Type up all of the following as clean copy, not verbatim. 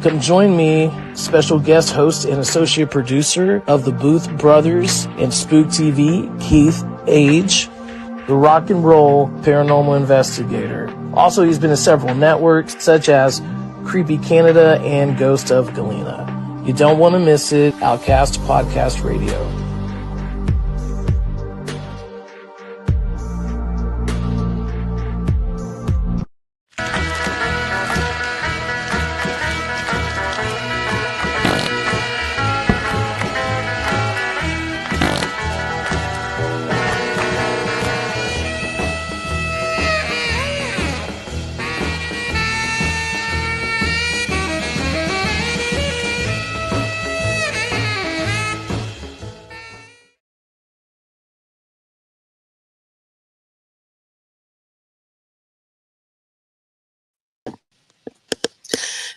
Come join me, special guest host and associate producer of the Booth Brothers and Spook TV, Keith Age, the rock and roll paranormal investigator. Also, he's been in several networks such as Creepy Canada and Ghost of Galena. You don't want to miss it. OutKast Podcast Radio.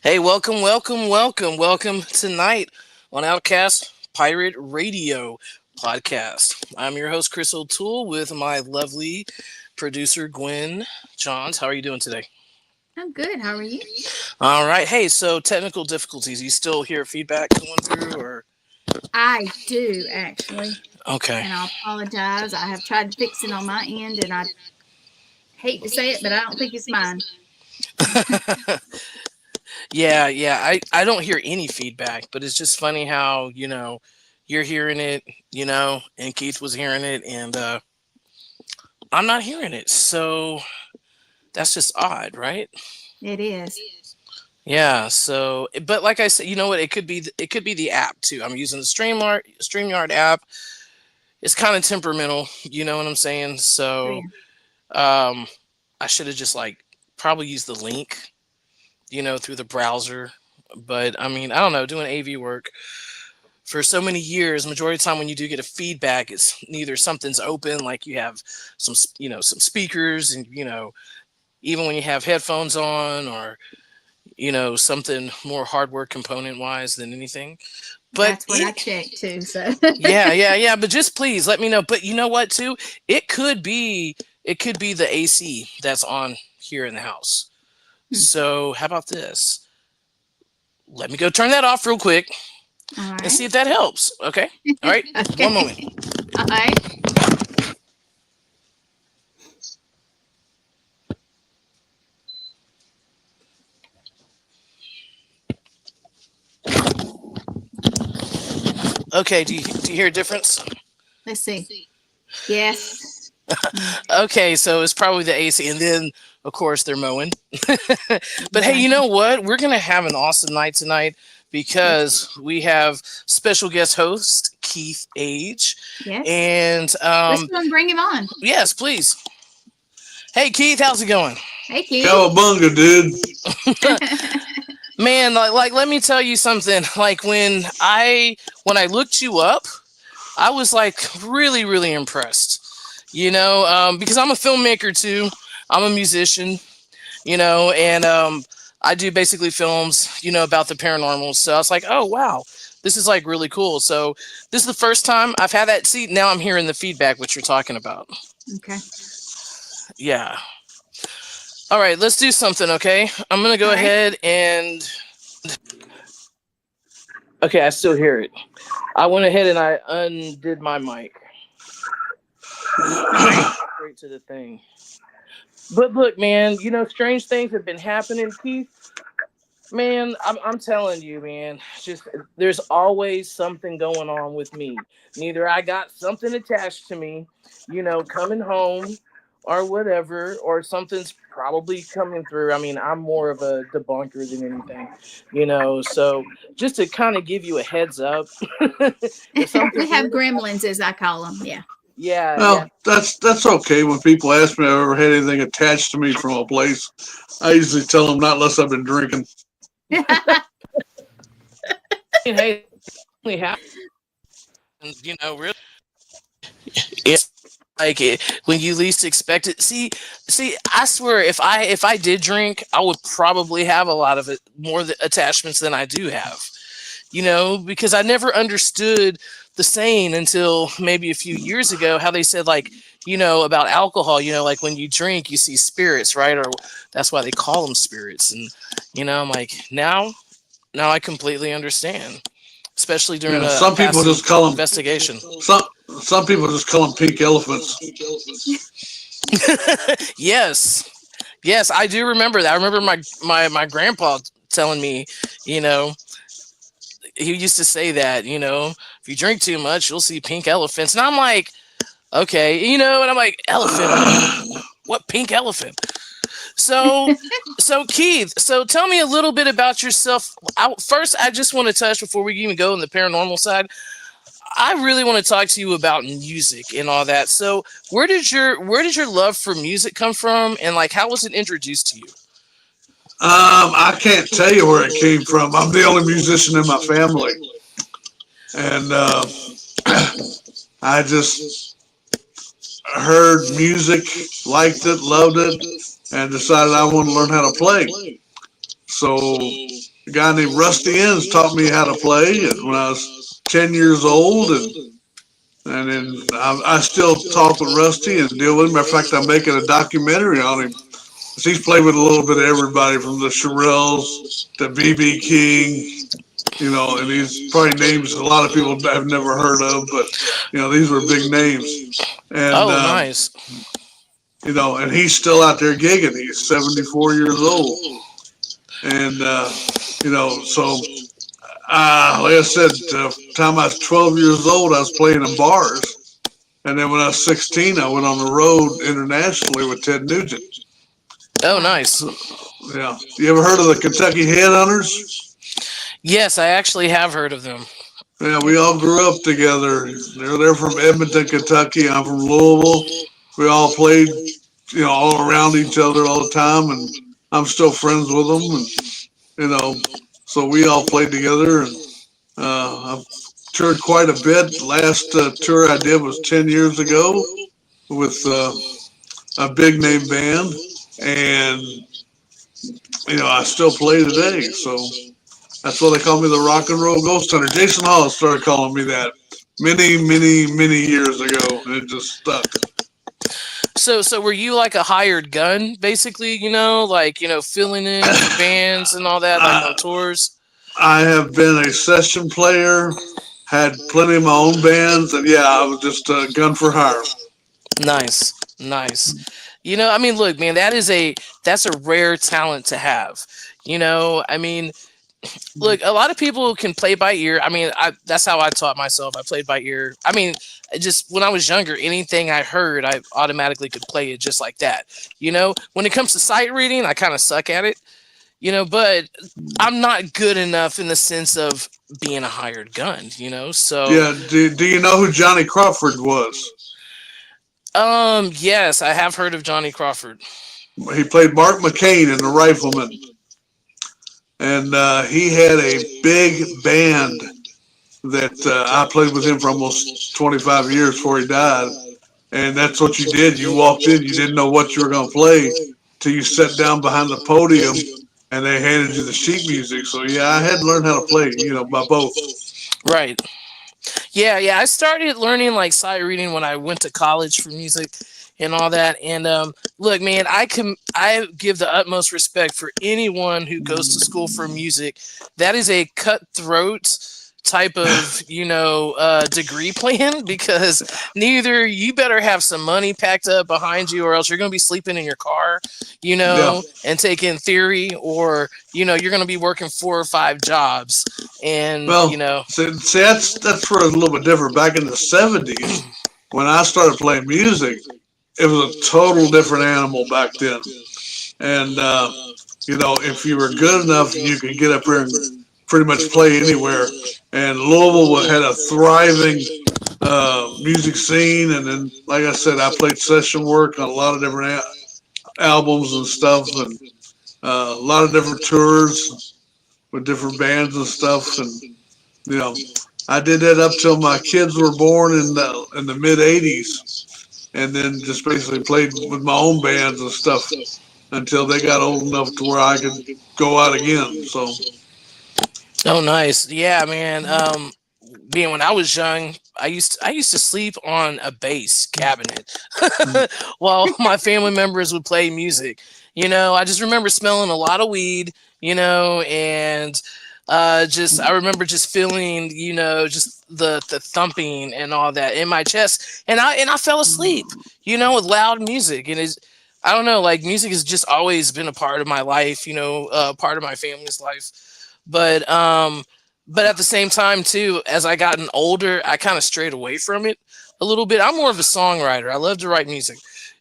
Hey, welcome tonight on OutKast Pirate Radio Podcast. I'm your host, Chris O'Toole, with my lovely producer, Gwen Johns. How are you doing today? I'm good. How are you? All right. Hey, so technical difficulties. You still hear feedback going through, or? I do, actually. Okay. And I apologize. I have tried to fix it on my end, and I hate to say it, but I don't think it's mine. Yeah. I don't hear any feedback, but it's just funny how, you're hearing it, and Keith was hearing it, and I'm not hearing it. So that's just odd, right? It is. Yeah. So, but like I said, you know what? It could be the app too. I'm using the StreamYard app. It's kind of temperamental, you know what I'm saying? So, I should have just probably used the link, through the browser. But I mean, I don't know, doing AV work for so many years, majority of the time when you do get a feedback, it's neither something's open, like you have some speakers, and, even when you have headphones on, or, something more hardware component wise than anything. But that's what I checked too. So yeah. But just please let me know. But you know what too? It could be the AC that's on here in the house. So how about this? Let me go turn that off real quick. All right. And see if that helps. Okay. All right. Okay. 1 moment. All right. Okay. Do you hear a difference? Let's see. Yes. Okay. So it's probably the AC, and then of course they're mowing. But hey, you know what? We're gonna have an awesome night tonight because we have special guest host Keith Age. Yes. And let's go and bring him on. Yes, please. Hey Keith, how's it going? Hey Keith. Cowabunga, dude. Man, let me tell you something. Like when I looked you up, I was really, really impressed. Because I'm a filmmaker too. I'm a musician, and I do basically films, about the paranormal. So I was like, oh wow, this is really cool. So this is the first time I've had that seat. Now I'm hearing the feedback, what you're talking about. Okay. Yeah. All right, let's do something, okay? I'm going to go ahead and... Okay, I still hear it. I went ahead and I undid my mic. Straight to the thing. But look, man, strange things have been happening, Keith. Man, I'm telling you, man, just there's always something going on with me. Neither I got something attached to me, coming home, or whatever, or something's probably coming through. I mean, I'm more of a debunker than anything, so just to kind of give you a heads up. We have gremlins, as I call them. Yeah. Yeah. Well, yeah. That's okay. When people ask me if I ever had anything attached to me from a place, I usually tell them not unless I've been drinking. Hey, we have, really, it's when you least expect it. See, I swear, if I did drink, I would probably have a lot of it, more attachments than I do have. Because I never understood the saying until maybe a few years ago, how they said about alcohol, when you drink, you see spirits, right? Or that's why they call them spirits. And, I'm like, now Now I completely understand, especially during Yeah, a some people passive just call them investigation. some some people just call them pink elephants. Yes, yes, I do remember that. I remember my grandpa telling me, you know, he used to say that, if you drink too much, you'll see pink elephants. And I'm like, okay, and I'm like, elephant? What pink elephant? So, so Keith, so tell me a little bit about yourself. First, I just want to touch before we even go in the paranormal side. I really want to talk to you about music and all that. So, where did your love for music come from, and like how was it introduced to you? I can't tell you where it came from. I'm the only musician in my family, and I just heard music, liked it, loved it, and decided I want to learn how to play. So a guy named Rusty Ends taught me how to play when I was 10 years old, and then I still talk with Rusty and deal with him. Matter of fact, I'm making a documentary on him. He's played with a little bit of everybody from the Shirelles to BB King, and these probably names a lot of people have never heard of, but these were big names, and Oh, nice. and he's still out there gigging. He's 74 years old, and so like I said, time I was 12 years old, I was playing in bars, and then when I was 16, I went on the road internationally with Ted Nugent. Oh, Wow. nice. Yeah, you ever heard of the Kentucky Headhunters? Yes, I actually have heard of them. Yeah, we all grew up together. They're from Edmonton, Kentucky. I'm from Louisville. We all played, all around each other all the time, and I'm still friends with them. And you know, so we all played together, and I've toured quite a bit. Last tour I did was 10 years ago with a big name band, and I still play today. So that's why they call me the rock and roll ghost hunter. Jason Hall started calling me that many years ago, and it just stuck. So were you like a hired gun, basically? Like filling in for bands and all that, like on I, tours. I have been a session player, had plenty of my own bands, and yeah, I was just a gun for hire. Nice, nice. I mean, look, man, that's a rare talent to have. I mean, look, a lot of people can play by ear. I mean, that's how I taught myself. I played by ear. I mean, just when I was younger, anything I heard, I automatically could play it just like that. When it comes to sight reading, I kind of suck at it. But I'm not good enough in the sense of being a hired gun. So Yeah, do you know who Johnny Crawford was? yes, I have heard of Johnny Crawford. He played Mark McCain in The Rifleman, and he had a big band that I played with him for almost 25 years before he died. And that's what you did. You walked in, you didn't know what you were going to play till you sat down behind the podium and they handed you the sheet music. So yeah, I had to learn how to play, by both. Right. Yeah, yeah. I started learning like sight reading when I went to college for music and all that. And look, man, I give the utmost respect for anyone who goes to school for music. That is a cutthroat type of degree plan because neither you better have some money packed up behind you or else you're going to be sleeping in your car Yeah. and taking theory or you're going to be working 4 or 5 jobs and Well, see that's for a little bit different. Back in the '70s, when I started playing music, it was a total different animal back then. And if you were good enough, you could get up here and pretty much play anywhere. And Louisville had a thriving music scene, and then, like I said, I played session work on a lot of different albums and stuff, and a lot of different tours with different bands and stuff. And you know, I did that up till my kids were born in the mid '80s, and then just basically played with my own bands and stuff until they got old enough to where I could go out again. So oh nice. Yeah, man. Being when I was young, I used to sleep on a bass cabinet while my family members would play music. I just remember smelling a lot of weed, and Just I remember just feeling, just the thumping and all that in my chest, and I fell asleep, with loud music, and it's I don't know, like music has just always been a part of my life, part of my family's life, but at the same time too, as I gotten older, I kind of strayed away from it a little bit. I'm more of a songwriter. I love to write music.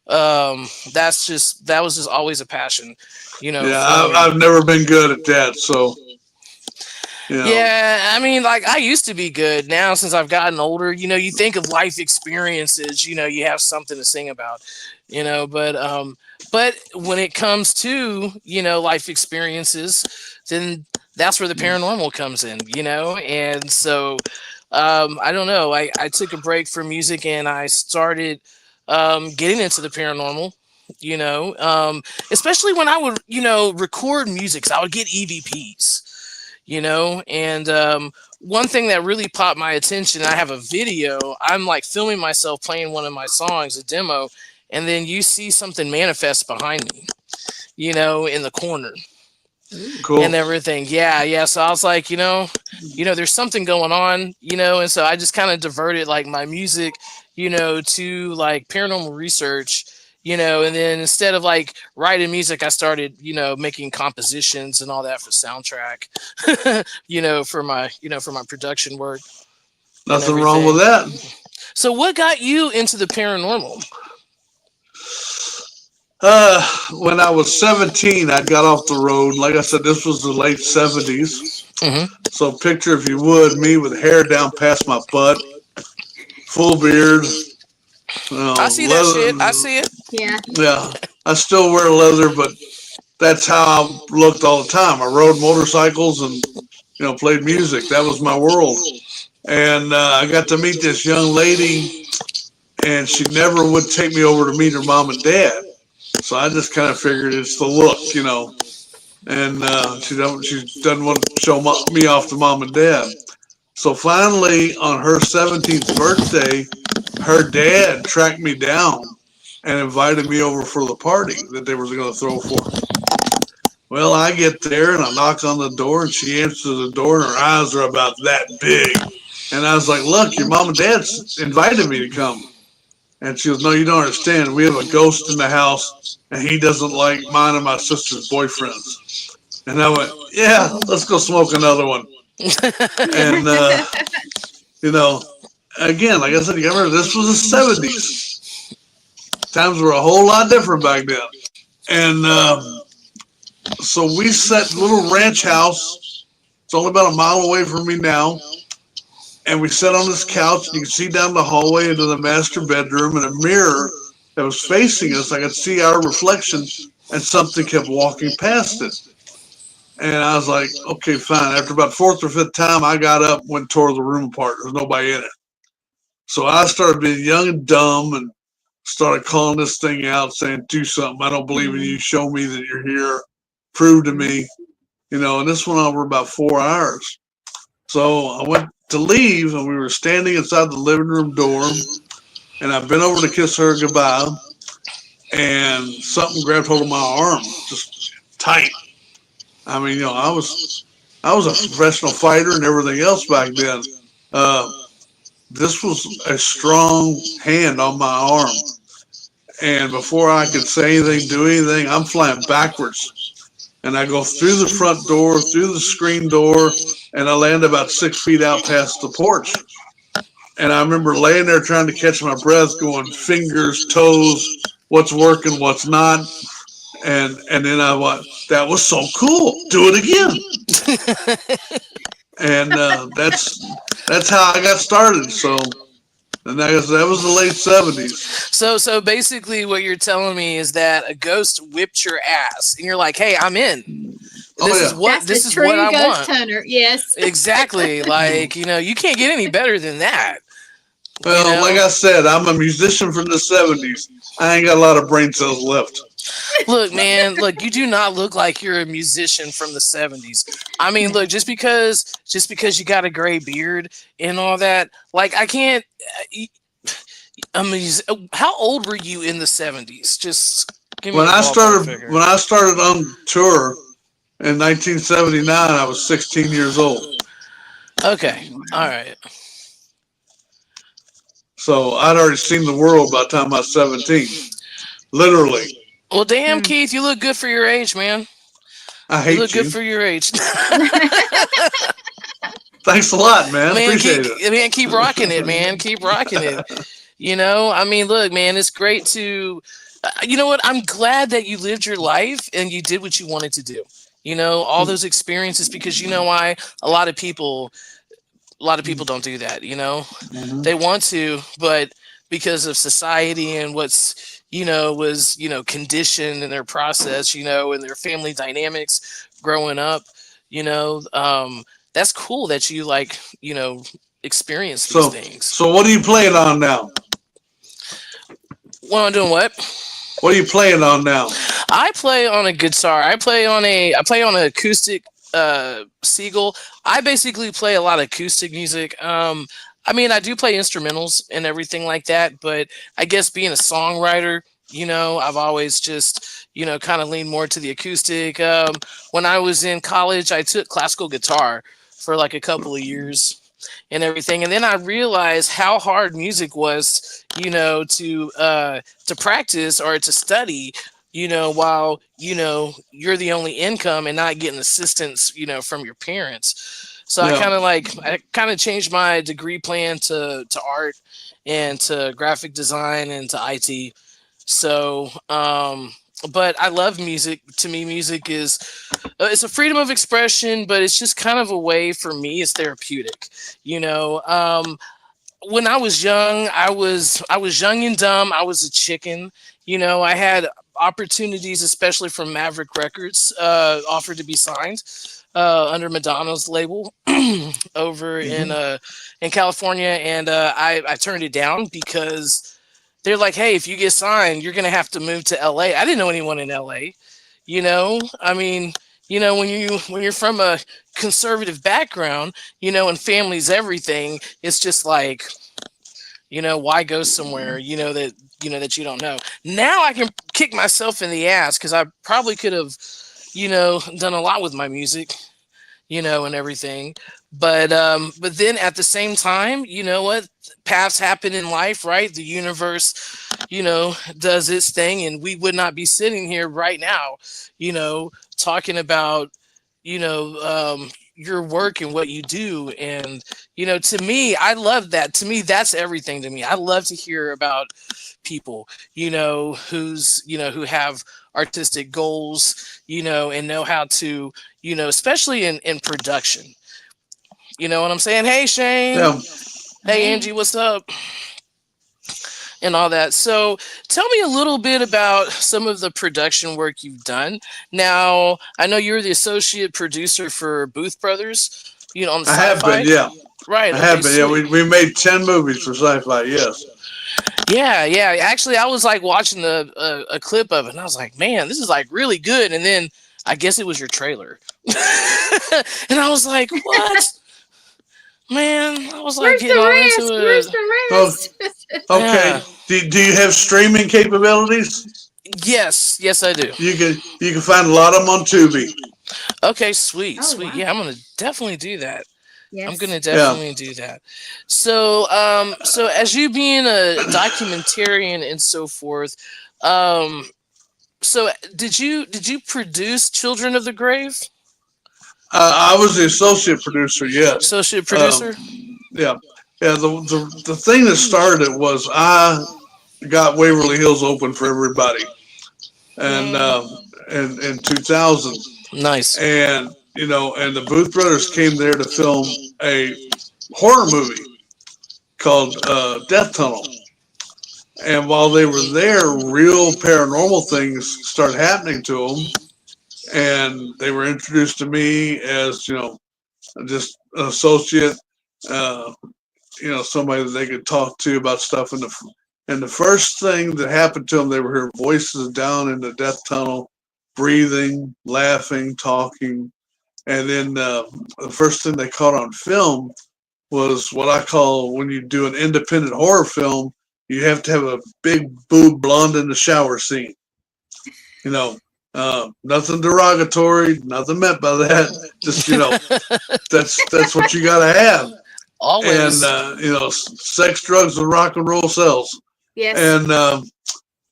That was just always a passion, Yeah, for me. I've never been good at that. So, you know, Yeah, I mean, like I used to be good. Now, since I've gotten older, you think of life experiences. You have something to sing about. But when it comes to life experiences, then that's where the paranormal comes in. And so I don't know. I took a break from music and I started getting into the paranormal. Especially when I would record music, so I would get EVPs, and one thing that really popped my attention, I have a video, I'm like filming myself playing one of my songs, a demo, and then you see something manifest behind me, in the corner Ooh. and cool. everything. Yeah. So I was like, there's something going on, and so I just kind of diverted like my music, to like paranormal research, and then instead of like writing music, I started, making compositions and all that for soundtrack, for my production work and Nothing wrong with everything. that. So what got you into the paranormal? When I was 17, I got off the road. Like I said, this was the late 70s. Hmm. So picture, if you would, me with hair down past my butt, full beard, I see that shit. I leather. see it. Yeah. Yeah, I still wear leather, but that's how I looked all the time. I rode motorcycles and played music. That was my world. And I got to meet this young lady, and she never would take me over to meet her mom and dad. So I just kind of figured it's the look. And she doesn't want to show me off to mom and dad. So finally, on her 17th birthday, her dad tracked me down and invited me over for the party that they were going to throw for me. Well, I get there and I knock on the door, and she answers the door, and her eyes are about that big. And I was like, "Look, your mom and dad's invited me to come." And she goes, "No, you don't understand. We have a ghost in the house, and he doesn't like mine and my sister's boyfriends." And I went, "Yeah, Uh-oh. let's go smoke another one." And you know, again, like I said, you remember this was the 70s. Times were a whole lot different back then. And so we set a little ranch house. It's only about a mile away from me now. And we sat on this couch, and you could see down the hallway into the master bedroom, and a mirror that was facing us. I could see our reflection, and something kept walking past it. And I was like, okay, fine. After about fourth or fifth time, I got up, went tore the room apart. There's nobody in it. So I started being young and dumb and started calling this thing out, saying, do something. I don't believe in you. Show me that you're here. Prove to me. And this went on for about 4 hours. So I went to leave, and we were standing inside the living room door, and I bent over to kiss her goodbye, and something grabbed hold of my arm, just tight. I mean, I was a professional fighter and everything else back then. Uh, this was a strong hand on my arm, and before I could say anything, do anything, I'm flying backwards, and I go through the front door, through the screen door, and I land about 6 feet out past the porch. And I remember laying there trying to catch my breath, going fingers, toes, what's working, what's not. And then I went, that was so cool. Do it again. And that's how I got started. So, and that was the late 70s. So basically, what you're telling me is that a ghost whipped your ass, and you're like, "Hey, I'm in. Oh yeah. That's the This is what true I ghost want." hunter. Yes. Exactly. Like you can't get any better than that. You Well, like know. I said, I'm a musician from the 70s. I ain't got a lot of brain cells left. Look, man. Look, you do not look like you're a musician from the '70s. I mean, look, just because you got a gray beard and all that, like I can't. I mean, how old were you in the '70s? Just give me When a I ballpark started figure. when I started on tour, In 1979, I was 16 years old. Okay. Wow. All right. So I'd already seen the world by the time I was 17. Literally. Well, damn, Hmm. Keith, you look good for your age, man. I You look hate good you. for your age. Thanks a lot, man. Man, Appreciate keep rocking it, man. Keep rocking it. it. I mean, look, man, it's great to. You know what? I'm glad that you lived your life and you did what you wanted to do. All those experiences, because you know why a lot of people don't do that. Mhm. They want to, but because of society and what's was conditioned in their process, and their family dynamics growing up, you know that's cool that you experience these So, things. so what are you playing on now? Well, I'm doing what? What are you playing on now? I play on a guitar. I play on an acoustic Seagull. I basically play a lot of acoustic music. I mean, I do play instrumentals and everything like that, but I guess being a songwriter, I've always just, kind of leaned more to the acoustic. When I was in college, I took classical guitar for like a couple of years and everything, and then I realized how hard music was, to practice or to study, while you're the only income and not getting assistance, from your parents. So I Yeah. kind of changed my degree plan to art and to graphic design and to IT. So, but I love music. To me, music is it's a freedom of expression, but it's just kind of a way for me. It's therapeutic, you know. When I was young, I was young and dumb. I was a chicken. I had opportunities, especially from Maverick Records, offered to be signed under Madonna's label over Hmm. in California, and I turned it down because they're like, "Hey, if you get signed, you're gonna have to move to LA." I didn't know anyone in LA. I mean, when you're from a conservative background, and family's everything, it's just like, why go somewhere, that you don't know. Now I can kick myself in the ass because I probably could have, done a lot with my music, and everything. But then at the same time, you know what? Paths happen in life, right? The universe, does its thing, and we would not be sitting here right now, talking about, your work and what you do. And, to me, I love that. To me, that's everything to me. I love to hear about people, who have artistic goals, and know how to, especially in production. You know what I'm saying? Hey, Shane. Yeah. Hey, Hey. Angie, what's up? And all that. So, tell me a little bit about some of the production work you've done. Now, I know you're the associate producer for Booth Brothers, on I have been. Sci-Fi. Yeah. Right. I Okay. have been. Yeah. Sweet. We made 10 movies for Sci-Fi. Yes. Yeah. Yeah. Actually, I was like watching a clip of it, and I was like, man, this is like really good. And then I guess it was your trailer, and I was like, what? Man, I was like Where's getting all the into rest? Where's it. Oh, the rest? okay. Yeah. Do you have streaming capabilities? Yes. Yes, I do. You can find a lot of them on Tubi. Okay, sweet, Oh sweet. wow. Yeah, I'm gonna definitely do that. I'm gonna Yes. Yeah. definitely do that. So, so as you being a documentarian and so forth, um, so did you produce Children of the Grave? I was the associate producer. Yes. Associate Um, producer? yeah. Yeah. The thing that started it was I got Waverly Hills open for everybody, and Yay. in 2000, Nice. and and the Booth brothers came there to film a horror movie called Death Tunnel. And while they were there, real paranormal things started happening to them, and they were introduced to me as just an associate, uh, somebody that they could talk to about stuff. And the first thing that happened to them, they were hearing voices down in the death tunnel, breathing, laughing, talking. And then the first thing they caught on film was what I call, when you do an independent horror film, you have to have a big boob blonde in the shower scene. You know, Nothing derogatory, nothing meant by that. Just that's what you got to have. Always. And sex, drugs, and rock and roll sells. Yes. And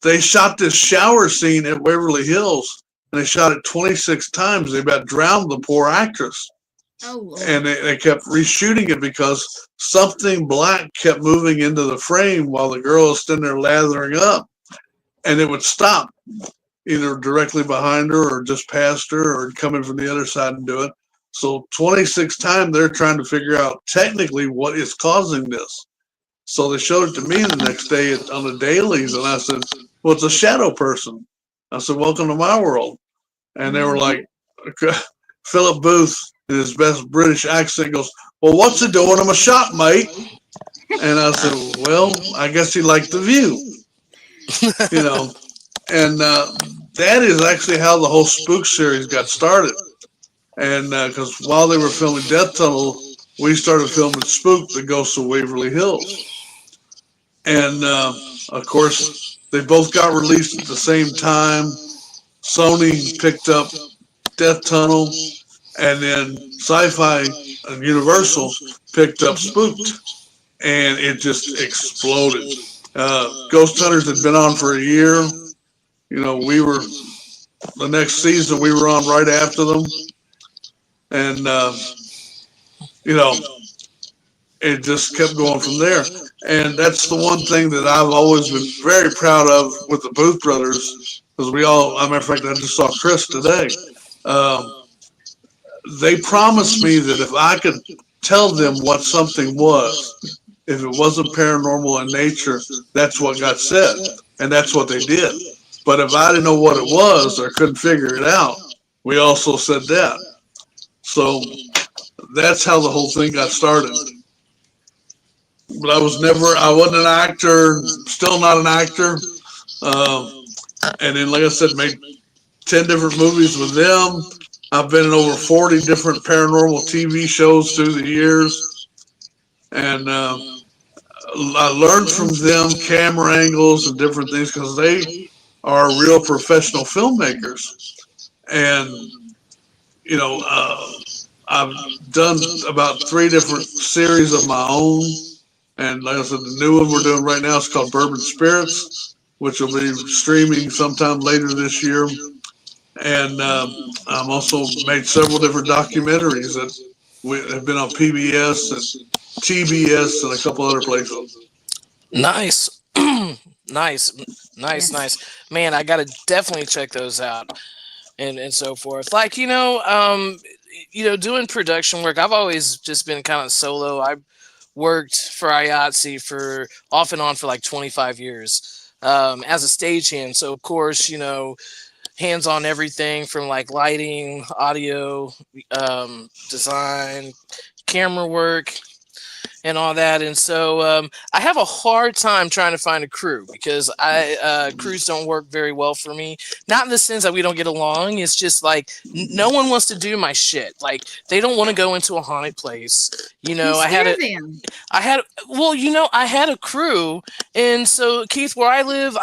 they shot this shower scene at Waverly Hills, and they shot it 26 times. They about drowned the poor actress. Oh, Lord. And they kept reshooting it because something black kept moving into the frame while the girl was standing there lathering up, and it would stop either directly behind her or just past her or coming from the other side and do it. So 26 times they're trying to figure out technically what is causing this. So they showed it to me the next day on the dailies, and I said, well, it's a shadow person. I said, welcome to my world. And they were like, Philip Booth, in his best British accent, goes, well, what's he doing in my shop, mate? And I said, well, I guess he liked the view. And that is actually how the whole Spook series got started. And because while they were filming Death Tunnel, we started filming Spook, The Ghosts of Waverly Hills. And of course, they both got released at the same time. Sony picked up Death Tunnel, and then Sci-Fi and Universal picked up Spooked, and it just exploded. Ghost Hunters had been on for a year. We were the next season. We were on right after them, and it just kept going from there. And that's the one thing that I've always been very proud of with the Booth brothers, because as a matter of fact, I just saw Chris today. They promised me that if I could tell them what something was, if it wasn't paranormal in nature, that's what got said, and that's what they did. But if I didn't know what it was or couldn't figure it out, we also said that. So that's how the whole thing got started. But I wasn't an actor, still not an actor. And then, like I said, made 10 different movies with them. I've been in over 40 different paranormal TV shows through the years. And I learned from them camera angles and different things because they are real professional filmmakers. And, I've done about 3 different series of my own. And like I said, the new one we're doing right now is called Bourbon Spirits, which will be streaming sometime later this year. And I've also made several different documentaries that have been on PBS and TBS and a couple other places. Nice. Nice. Man, I got to definitely check those out and so forth. Like, doing production work, I've always just been kind of solo. I worked for IATSE for off and on for like 25 years as a stagehand. So, of course, hands on everything from like lighting, audio, design, camera work, and all that. And so I have a hard time trying to find a crew because crews don't work very well for me. Not in the sense that we don't get along. It's just like no one wants to do my shit. Like they don't want to go into a haunted place. I had a crew, and so Keith, where I live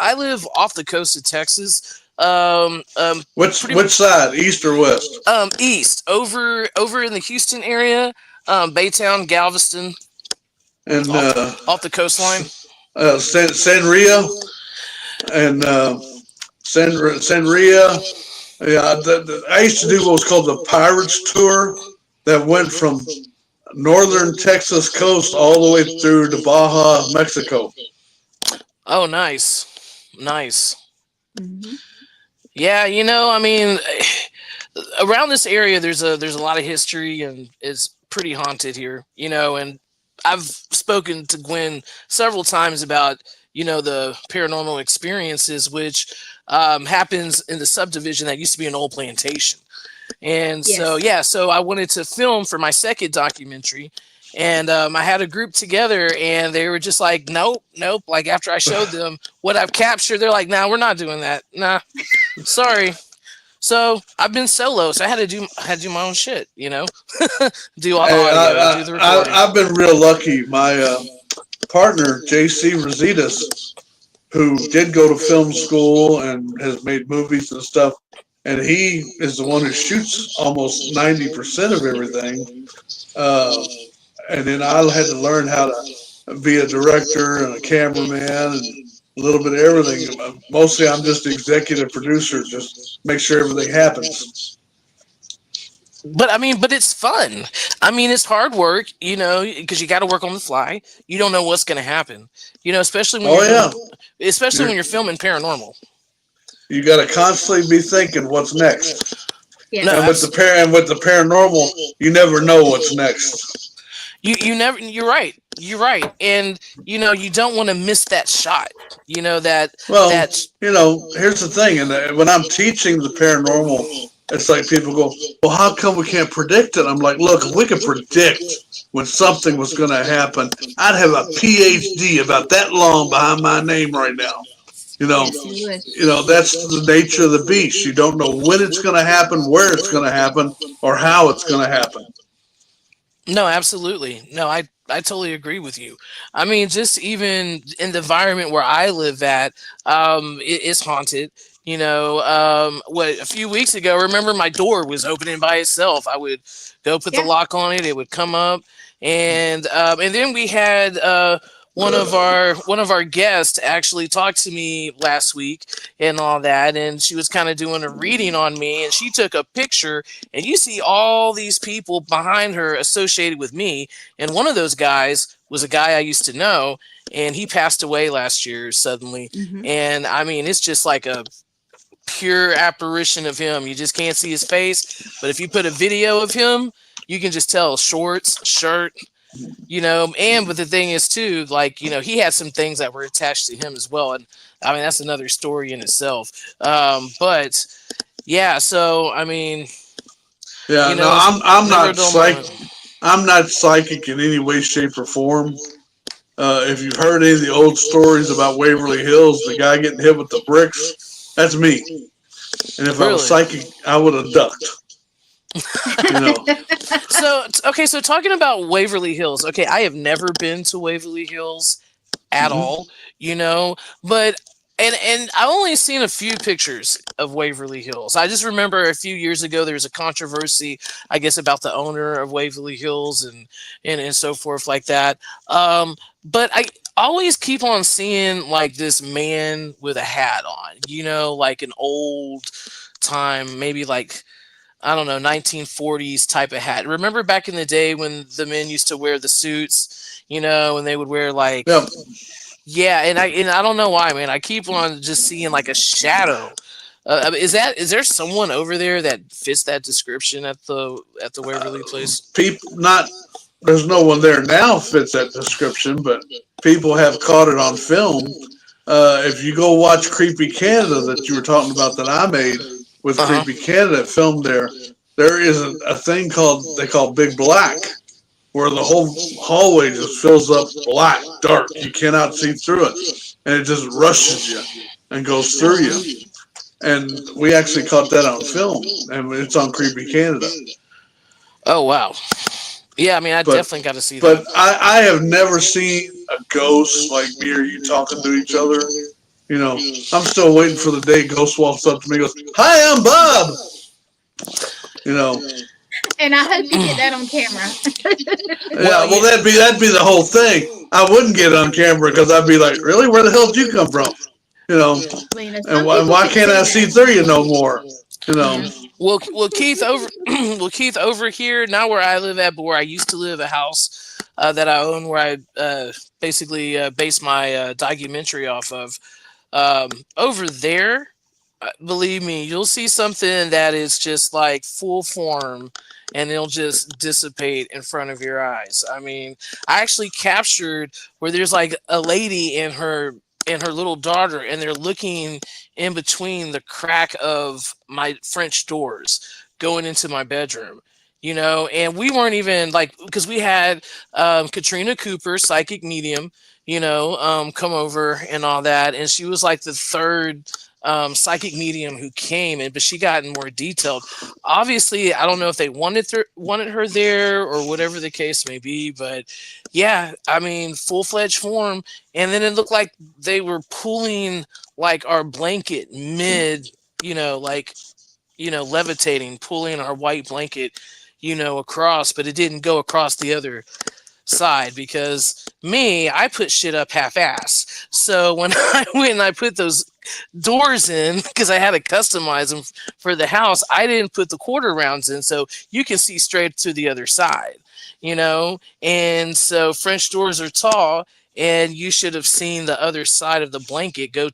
off the coast of Texas. Which side, east or west? East, over in the Houston area, Baytown, Galveston. And off the coastline, Sanria and Sanria. Yeah, I used to do what was called the Pirates Tour that went from northern Texas coast all the way through to Baja, Mexico. Oh, nice. Mm-hmm. Yeah, I mean, around this area, there's a lot of history, and it's pretty haunted here. And I've spoken to Gwen several times about, the paranormal experiences, which happens in the subdivision that used to be an old plantation. And Yes. so I wanted to film for my second documentary. And I had a group together, and they were just like, nope. Like after I showed them what I've captured, they're like, nah, we're not doing that. Nah, sorry. So I've been solo, so I had to do my own shit, do all the audio, do the recording. I've been real lucky. My partner, JC Rositas, who did go to film school and has made movies and stuff, and he is the one who shoots almost 90% of everything. Uh, and then I had to learn how to be a director and a cameraman and a little bit of everything. Mostly, I'm just the executive producer, just make sure everything happens. But I mean, but it's fun. I mean, it's hard work, you know, because you got to work on the fly. You don't know what's going to happen, you know, Oh yeah, especially you're, when you're filming paranormal. you got to constantly be thinking what's next. Yes. No, And with the absolutely. paranormal, you never know what's next. You never. You're right. You're right, and you know, you don't want to miss that shot. You know Well, that. here's the thing, and when I'm teaching the paranormal, it's like people go, "Well, how come we can't predict it?" I'm like, "Look, if we could predict when something was going to happen, I'd have a PhD about that long behind my name right now." You know, Yes, you would. that's the nature of the beast. You don't know when it's going to happen, where it's going to happen, or how it's going to happen. No, absolutely. No, I totally agree with you. I mean, just even in the environment where I live at, it's haunted. You know, what a few weeks ago, remember my door was opening by itself. I would go put the Yeah. lock on it, it would come up, and then we had one of our guests actually talked to me last week and all that, and she was kind of doing a reading on me, and she took a picture, and you see all these people behind her associated with me, and one of those guys was a guy I used to know, and he passed away last year suddenly. Hmm. And I mean, it's just like a pure apparition of him. You just can't see his face, but if you put a video of him, you can just tell shorts, shirt, you know. And but the thing is too, like, you know, he had some things that were attached to him as well, and I mean, that's another story in itself. But yeah, so I mean, Yeah, you no, know, it's I'm never a not dull moment. I'm not psychic in any way, shape, or form. If you've heard any of the old stories about Waverly Hills, the guy getting hit with the bricks, that's me. And if I was Really. psychic, I would have ducked. You know. So okay, so talking about Waverly Hills, okay, I have never been to Waverly Hills at Hmm. all, you know, but and I've only seen a few pictures of Waverly Hills. I just remember a few years ago there was a controversy, I guess, about the owner of Waverly Hills and so forth like that. But I always keep on seeing like this man with a hat on, you know, like an old time, maybe like, I don't know, 1940s type of hat. Remember back in the day when the men used to wear the suits, you know, and they would wear like, Yep. yeah, and I don't know why, man. I keep on just seeing like a shadow. Is there someone over there that fits that description at the Waverly place? People not there's no one there now fits that description, but people have caught it on film. If you go watch Creepy Canada that you were talking about that I made with Uh huh. Creepy Canada filmed there, there is a thing called they call Big Black, where the whole hallway just fills up black, dark. You cannot see through it, and it just rushes you and goes Oh through wow. you. And we actually caught that on film, and it's on Creepy Canada. Oh wow. Yeah, I mean, I But definitely got to see but that. I have never seen a ghost like me or you talking to each other. I'm still waiting for the day Ghost walks up to me and goes, "Hi, I'm Bob." You know, And I hope you get that on camera. Well, yeah. Well, yeah, that'd be the whole thing. I wouldn't get on camera because I'd be like, "Really? Where the hell did you come from?" You know, Well, you know, and some people why can can't see I see that. through you no more? You know, Yeah. well, Keith over, well, Keith over here, not where I live at, but where I used to live, a house that I own, where I basically base my documentary off of. Over there, believe me, you'll see something that is just like full form, and it'll just dissipate in front of your eyes. I mean, I actually captured where there's like a lady and her little daughter, and they're looking in between the crack of my French doors going into my bedroom. You know, and we weren't even like, because we had Katrina Cooper, psychic medium, you know, come over and all that. And she was like the third psychic medium who came, and but she got in more detailed. Obviously, I don't know if they wanted her there or whatever the case may be, but yeah, I mean, full fledged form. And then it looked like they were pulling like our blanket mid, you know, like levitating, pulling our white blanket, across, but it didn't go across the other side because me, I put shit up half-ass. So when I went and I put those doors in because I had to customize them for the house, I didn't put the quarter rounds in so you can see straight to the other side, And so French doors are tall, and you should have seen the other side of the blanket go.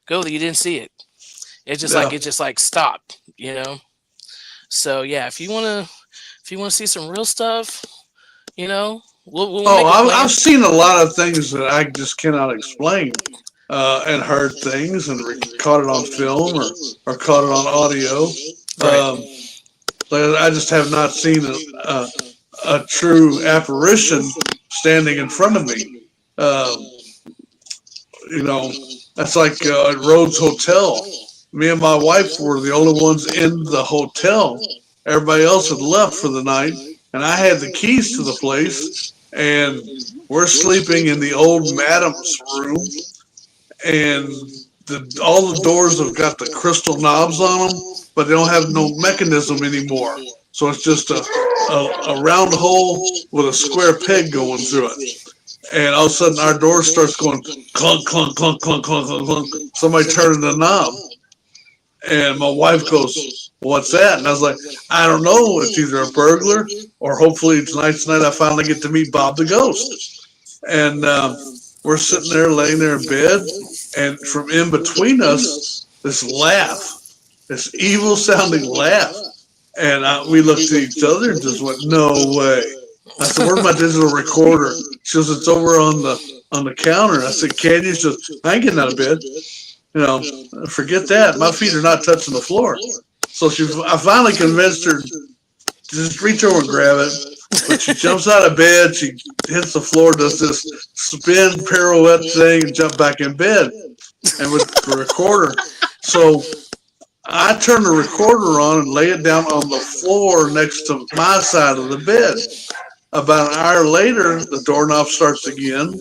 Go. You didn't see it. Yeah. It just like stopped. So yeah, if you want to see some real stuff, we'll Oh, make a I've plan. seen a lot of things that I just cannot explain, and heard things and caught it on film or caught it on audio. Right. Um, but I just have not seen a true apparition standing in front of me. Um, you know, that's like at Rhodes Hotel. Me and my wife were the only ones in the hotel. Everybody else had left for the night, and I had the keys to the place. And we're sleeping in the old madam's room, and all the doors have got the crystal knobs on them, but they don't have no mechanism anymore. So it's just a round hole with a square peg going through it. And all of a sudden, our door starts going clunk, clunk, clunk, clunk, clunk, clunk, clunk. Somebody turning the knob. And my wife goes, "What's that?" And I was like, "I don't know. It's either a burglar or hopefully tonight I finally get to meet Bob the Ghost." And we're sitting there, laying there in bed, and from in between us, this laugh, this evil sounding laugh. And we looked at each other and just went, "No way." I said, "Where's my digital recorder?" She goes, "It's over on the counter." I said, "Candy?" She goes, "I ain't getting out of bed. You know, forget that. My feet are not touching the floor." So I finally convinced her to just reach over and grab it. But she jumps out of bed, she hits the floor, does this spin pirouette thing, and jump back in bed. And with the recorder, so I turn the recorder on and lay it down on the floor next to my side of the bed. About an hour later, the doorknob starts again,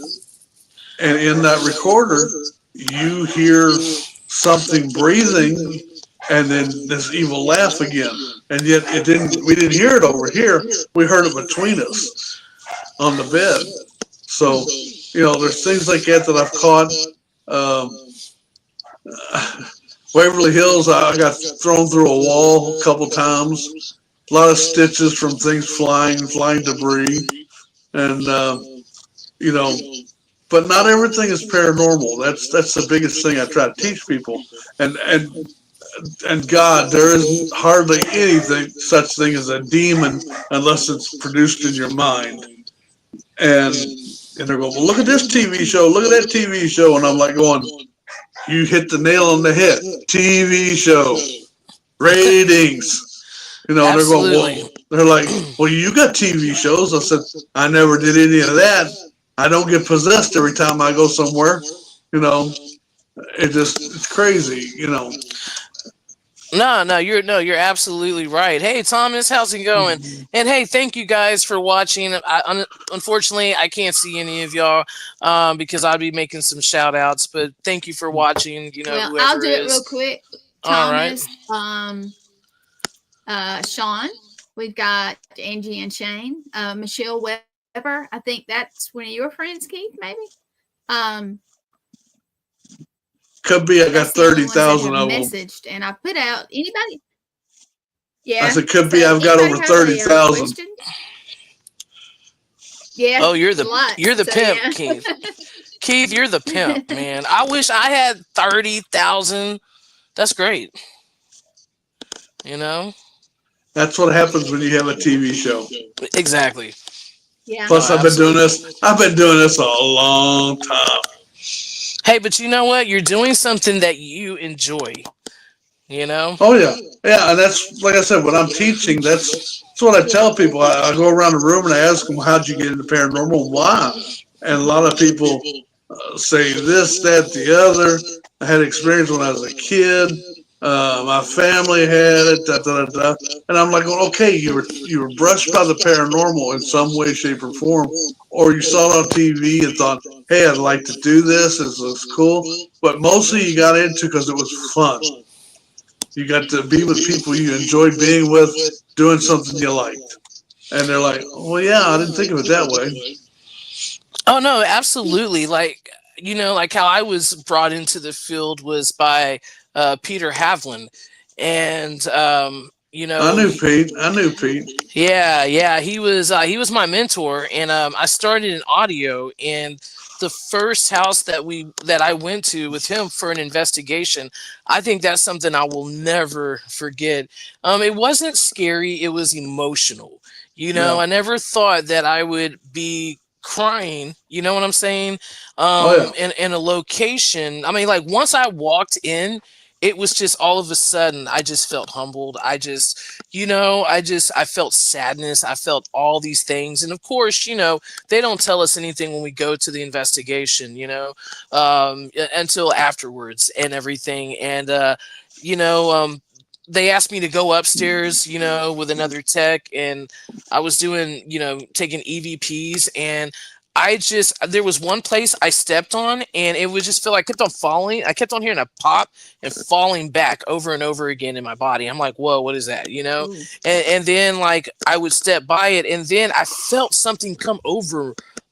and in that recorder, you hear something breathing, and then this evil laugh again. And yet it didn't. We didn't hear it over here. We heard it between us on the bed. So there's things like that that I've caught. Um, Waverly Hills, I got thrown through a wall a couple times. A lot of stitches from things flying debris, and you know, but not everything is paranormal. That's the biggest thing I try to teach people. And God, there is hardly anything such thing as a demon unless it's produced in your mind. And they're going, "Well, look at this TV show, look at that TV show," and I'm like going, "You hit the nail on the head. TV show ratings." And they're going, Absolutely. "Well," they're like, "Well, you got TV shows." I said, "I never did any of that. I don't get possessed every time I go somewhere." You know, it's crazy. You're absolutely right. Hey Thomas, how's it going? And hey, thank you guys for watching. Unfortunately, I can't see any of y'all because I'll be making some shout outs. But thank you for watching. Well, I'll Whoever do it is. real quick. All right. Thomas, Sean, we've got Angie and Shane, Michelle Weber. I think that's one of your friends, Keith, maybe. Could be. I got That's the only 30,000 ones of that them. have messaged, and I put out anybody. Yeah. I said, could be. So I've got over anybody have a 30,000. question? Yeah. Oh, it's a lot. you're the So, pimp, yeah. Keith. Keith, you're the pimp, man. I wish I had 30,000. That's great. You know. That's what happens when you have a TV show. Exactly. Yeah. Plus, No, I've been doing absolutely. this. I've been doing this a long time. Hey, but you know what? You're doing something that you enjoy. You know. Oh yeah, yeah, and that's like I said. When I'm teaching, that's what I tell people. I go around the room and I ask them, "How'd you get into paranormal? Why?" And a lot of people say this, that, the other. I had experience when I was a kid. My family had it, da, da, da, da. And I'm like, well, okay, you were brushed by the paranormal in some way, shape, or form, or you saw it on TV and thought, "Hey, I'd like to do this. This looks cool." But mostly you got into because it was fun. You got to be with people you enjoyed being with, doing something you liked. And they're like, well, yeah, I didn't think of it that way. Oh no, absolutely. Like like how I was brought into the field was by Peter Havlin, and I knew Pete. I knew Pete. yeah, he was my mentor, and I started in audio, and the first house that I went to with him for an investigation, I think that's something I will never forget. It wasn't scary; it was emotional. Yeah. I never thought that I would be crying. You know what I'm saying? Oh, yeah. In a location. I mean, like once I walked in, it was just all of a sudden I just felt humbled. I felt sadness. I felt all these things. And of course, they don't tell us anything when we go to the investigation, until afterwards and everything. And, you know, um, they asked me to go upstairs, with another tech, and I was doing, taking EVPs, and there was one place I stepped on, and it would just feel like I kept on falling. I kept on hearing a pop and falling back over and over again in my body. I'm like, whoa, what is that? Ooh. And then like I would step by it, and then I felt something come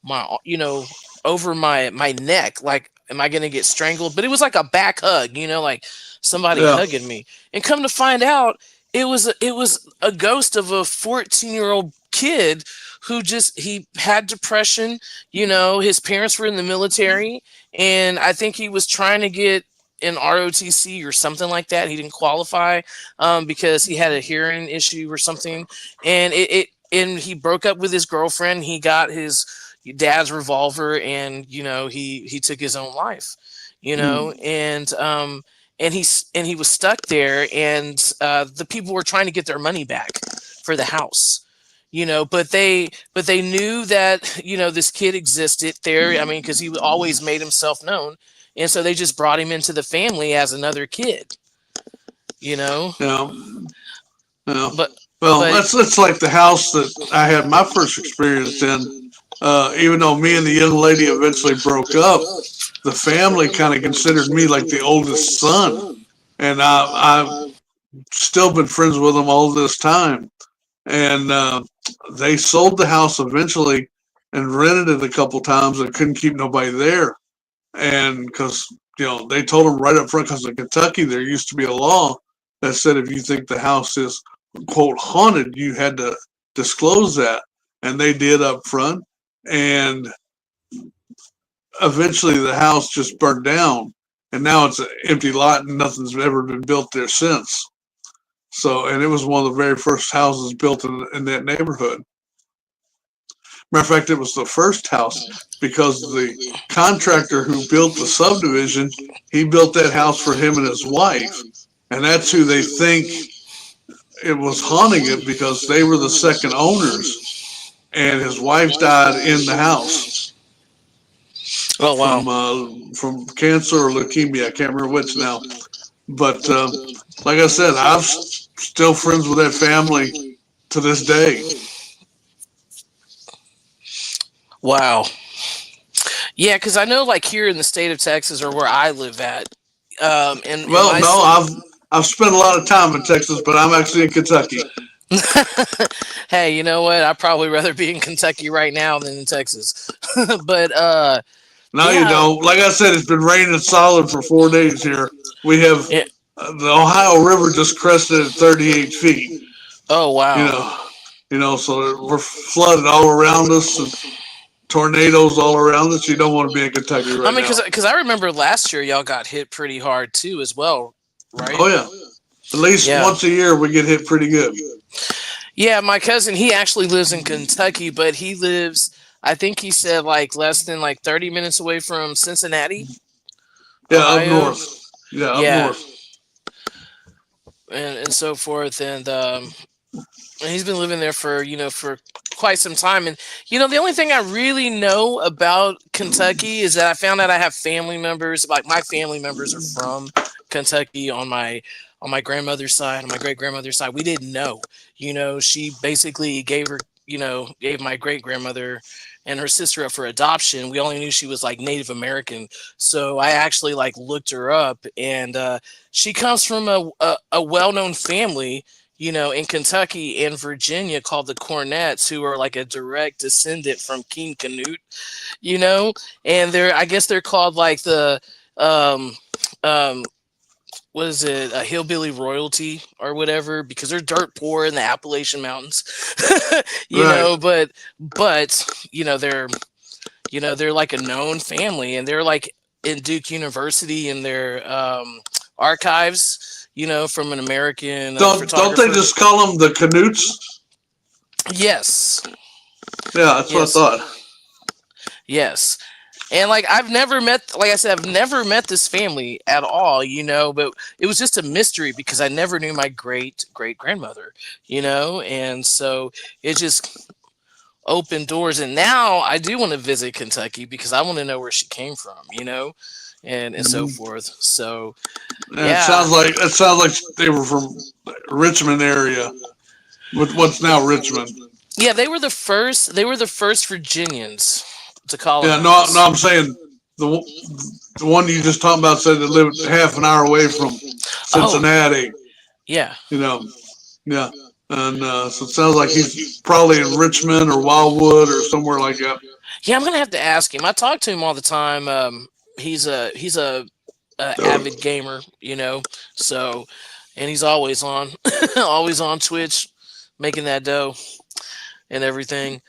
my, you know, over my neck. Like, am I gonna get strangled? But it was like a back hug, like somebody Yeah. hugging me. And come to find out, it was a ghost of a 14-year-old kid who he had depression. His parents were in the military, and I think he was trying to get an ROTC or something like that. He didn't qualify because he had a hearing issue or something, and and he broke up with his girlfriend. He got his dad's revolver, and he took his own life. Mm. And he was stuck there, and the people were trying to get their money back for the house. But they knew that this kid existed there. I mean, because he always made himself known, and so they just brought him into the family as another kid. you know Yeah. Yeah. but Well, but that's like the house that I had my first experience in. Even though me and the young lady eventually broke up, the family kind of considered me like the oldest son, and I've still been friends with them all this time. And they sold the house eventually and rented it a couple times and couldn't keep nobody there. And because they told them right up front, because in Kentucky there used to be a law that said if you think the house is quote haunted, you had to disclose that, and they did up front. And eventually the house just burned down, and now it's an empty lot and nothing's ever been built there since. So, and it was one of the very first houses built in that neighborhood. Matter of fact, it was the first house because the contractor who built the subdivision, he built that house for him and his wife. And that's who they think it was haunting it, because they were the second owners, and his wife died in the house oh wow. from cancer or leukemia. I can't remember which now. But like I said, I'm still friends with that family to this day. Wow. Yeah, because I know, like here in the state of Texas, or where I live at, in Well, my no, I've spent a lot of time in Texas, but I'm actually in Kentucky. hey, you know what? I'd probably rather be in Kentucky right now than in Texas. But No, you yeah, don't. Like I said, it's been raining solid for 4 days here. We have yeah. the Ohio River just crested at 38 feet. Oh You wow. know, so we're flooded all around us, and tornadoes all around us. You don't want to be in Kentucky I right mean, now. because I remember last year y'all got hit pretty hard too, as well, right? Oh yeah, at least Yeah. once a year we get hit pretty good. Yeah, my cousin, he actually lives in Kentucky, but he lives, I think he said like less than like 30 minutes away from Cincinnati, Yeah, up Ohio. north. Yeah, up Yeah, north. and so forth. And he's been living there for for quite some time. And the only thing I really know about Kentucky is that I found out I have family members. Like my family members are from Kentucky on my grandmother's side, on my great grandmother's side. We didn't know. She basically gave her gave my great grandmother and her sister up for adoption. We only knew she was like Native American, so I actually like looked her up, and she comes from a well known family, in Kentucky and Virginia called the Cornets, who are like a direct descendant from King Canute, and I guess they're called like the um um what is it, a hillbilly royalty or whatever, because they're dirt poor in the Appalachian Mountains. Right. But they're they're like a known family, and they're like in Duke University in their archives, from an American Don't they photographer. just call them the Canutes? Yes, Yeah, that's what I yes, thought. yes. And like like I said, I've never met this family at all, but it was just a mystery because I never knew my great great grandmother, and so it just opened doors. And now I do want to visit Kentucky because I want to know where she came from, and so Mhm. forth. So And yeah, it sounds like they were from Richmond area, with what's now Richmond. yeah, they were the first Virginians to Yeah, no, no, colonize. I'm saying the the one you just talked about said they lived half an hour away from Oh Cincinnati. yeah. You know, yeah, and so it sounds like he's probably in Richmond or Wildwood or somewhere like that. Yeah, I'm gonna have to ask him. I talk to him all the time. He's a avid gamer, so, and he's always on, always on Twitch, making that dough and everything.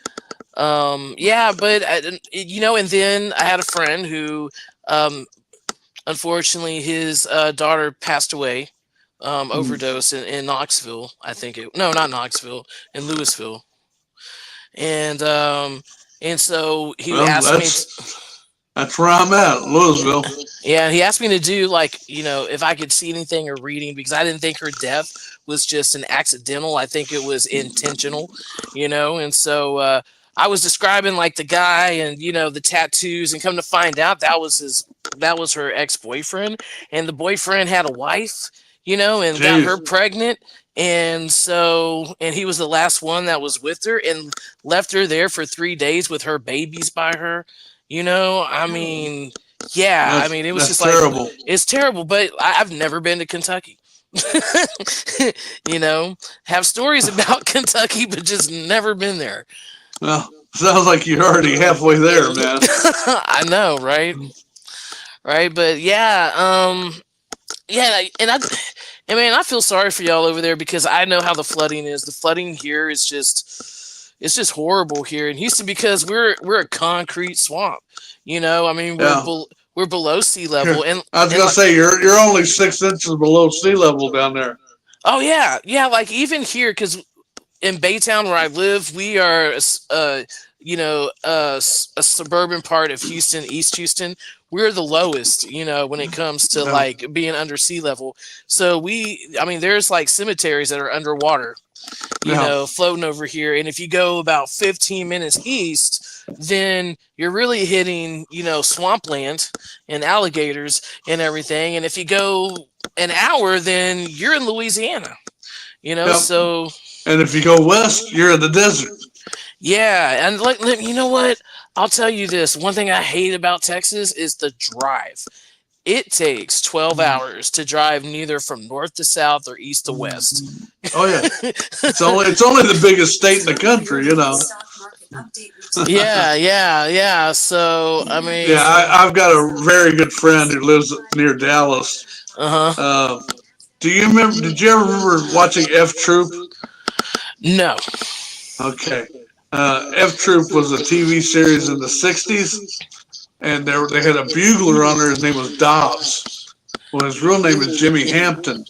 Yeah, but and then I had a friend who, um, unfortunately, his daughter passed away, Mm. overdose in Knoxville. I think no, not Knoxville, in Louisville, and so he Well, asked me. that's where I'm at, Louisville. Yeah, he asked me to do like, if I could see anything or reading, because I didn't think her death was just an accidental. I think it was intentional, and so I was describing like the guy and the tattoos, and come to find out that was her ex-boyfriend, and the boyfriend had a wife, and got her Jeez. pregnant. And he was the last one that was with her, and left her there for 3 days with her babies by her. I mean, yeah, I mean, it was That's just like, terrible. it's terrible, but I've never been to Kentucky. you know, have stories about Kentucky, but just never been there. Well, sounds like you're already halfway there, man. I know, right? Right, but yeah, yeah, and man, I feel sorry for y'all over there because I know how the flooding is. The flooding here is it's just horrible here in Houston because we're a concrete swamp. I mean, Yeah. we're below sea Here, level, I was and gonna like, say you're only 6 inches below sea level down there. oh yeah, yeah, like even here, because in Baytown where I live, we are a suburban part of Houston, East Houston. We're the lowest, when it comes to Yeah. like being under sea level. So I mean, there's like cemeteries that are underwater, Yeah. floating over here. And if you go about 15 minutes east, then you're really hitting, swampland and alligators and everything. And if you go an hour, then you're in Louisiana, Yep. so And if you go west, you're in the desert. yeah. And like, you know what? I'll tell you this. One thing I hate about Texas is the drive. It takes 12 hours to drive neither from north to south or east to west. Oh yeah. It's only the biggest state in the country, you know. Yeah, yeah, yeah. So, I Yeah, mean, I've got a very good friend who lives near Dallas. uh huh. Uh, do you remember? Did you ever remember watching F Troop? No. Okay. F Troop was a TV series in the '60s, and they had a bugler on there. His name was Dobbs. Well, his real name is Jimmy Hampton,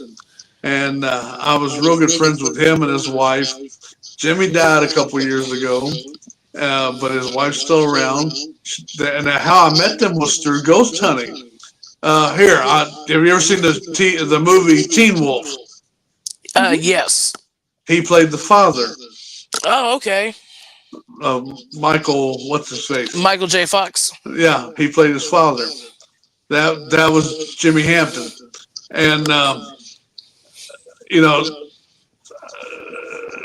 and I was real good friends with him and his wife. Jimmy died a couple years ago, but his wife's still around. And how I met them was through ghost hunting. Have you ever seen the movie Teen Wolf? Yes. He played the father, Oh, okay. Michael. What's his face? Michael J. Fox. Yeah, he played his father. That was Jimmy Hampton, and you know,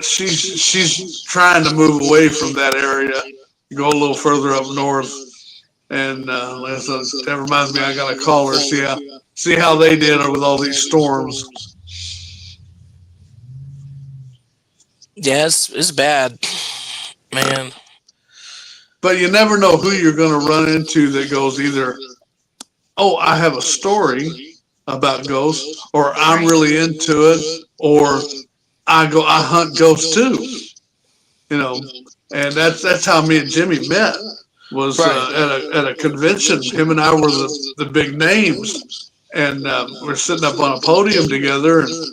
she's trying to move away from that area, go a little further up north. And like I said, that reminds me, I gotta call her, see how they did with all these storms. Yeah, it's bad, man. But you never know who you're gonna run into that goes either, oh, I have a story about ghosts, or I'm Right. really into it, or I hunt ghosts too. You know, and that's how me and Jimmy met. Was Right. at a convention. Him and I were the big names, and we're sitting up on a podium together, and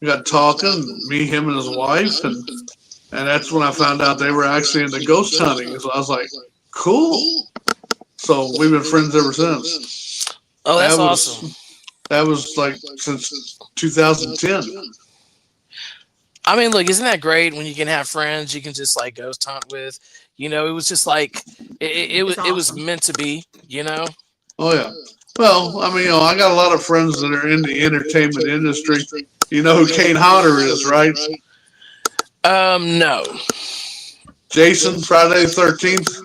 we got talking. Me, him, and his wife, and that's when I found out they were actually into ghost hunting. So I was like, cool. So we've been friends ever since. Oh, that's That was awesome. that was like since 2010. I mean, look, isn't that great when you can have friends you can just like ghost hunt with? It was just like It's it was awesome. meant to be. Oh yeah. Well, I mean, I got a lot of friends that are in the entertainment industry. You know who Kane Hodder is, right? No. Jason, Friday the 13th.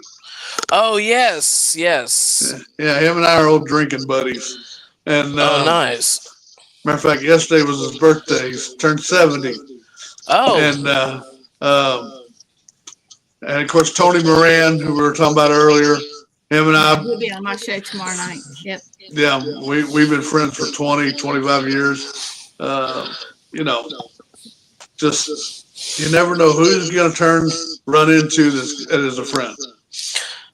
Oh yes, yes. Yeah, him and I are old drinking buddies. And Oh nice. matter of fact, yesterday was his birthday. He turned 70. Oh And and of course Tony Moran, who we were talking about earlier, him and Yeah, I, he'll be on my show tomorrow night. Yep. yeah, we've been friends for 20, 25 years. You know, just you never know who's going to run into this as a friend.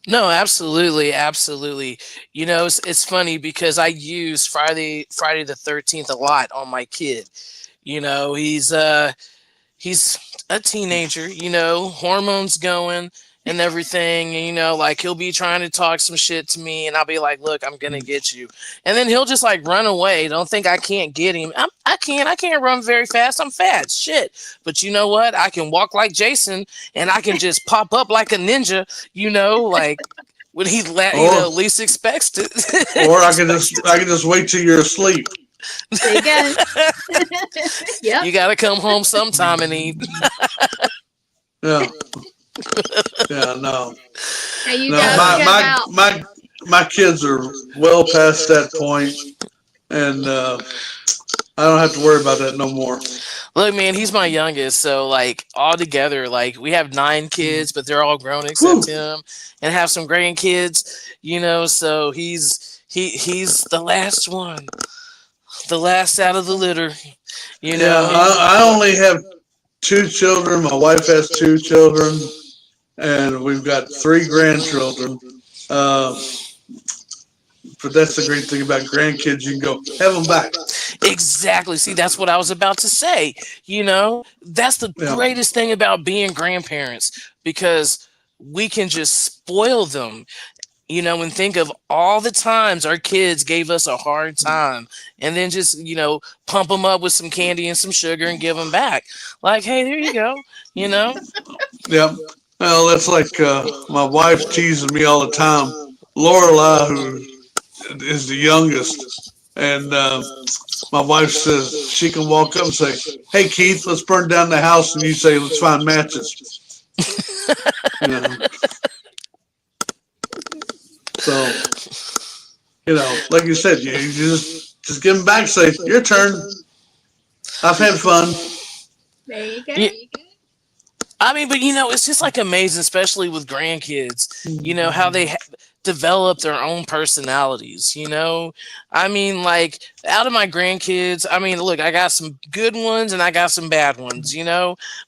no, absolutely, absolutely. It's funny because I use Friday the 13th a lot on my kid. He's a teenager, hormones going and everything. And, like he'll be trying to talk some shit to me, and I'll be like, "Look, I'm gonna get you," and then he'll just like run away. Don't think I can't get him. I can't run very fast. I'm fat, shit. But you know what? I can walk like Jason, and I can just pop up like a ninja. Like when he Or least expects it. or I can just wait till you're asleep. There you go. Yep. You gotta come home sometime and eat. Yeah, yeah, no, Hey, you no. guys My go my out. my my kids are well past that point, and I don't have to worry about that no more. Look, man, he's my youngest, so like all together, like we have 9 kids, but they're all grown except Whew. him, and have some grandkids. So he's the last one, the last out of the litter. Yeah, He I only have 2 children. My wife has 2 children, and we've got 3 grandchildren. Uh, but that's the great thing about grandkids. You can go have them back. exactly. See, that's what I was about to say. That's the Yeah, greatest thing about being grandparents because we can just spoil them. And think of all the times our kids gave us a hard time and then just, pump them up with some candy and some sugar and give them back. Like, hey, there you go. You know? yeah. Well, that's like my wife teasing me all the time. Lorelai, who is the youngest, and my wife says she can walk up and say, "Hey, Keith, let's burn down the house," and you say, "Let's find matches." You know, so like you said, you just give them back. Say, "Your turn. I've had fun." There you go. Yeah, I mean, but it's just like amazing, especially with grandkids, how they develop their own personalities. I mean, like out of my grandkids, I mean, look, I got some good ones and I got some bad ones,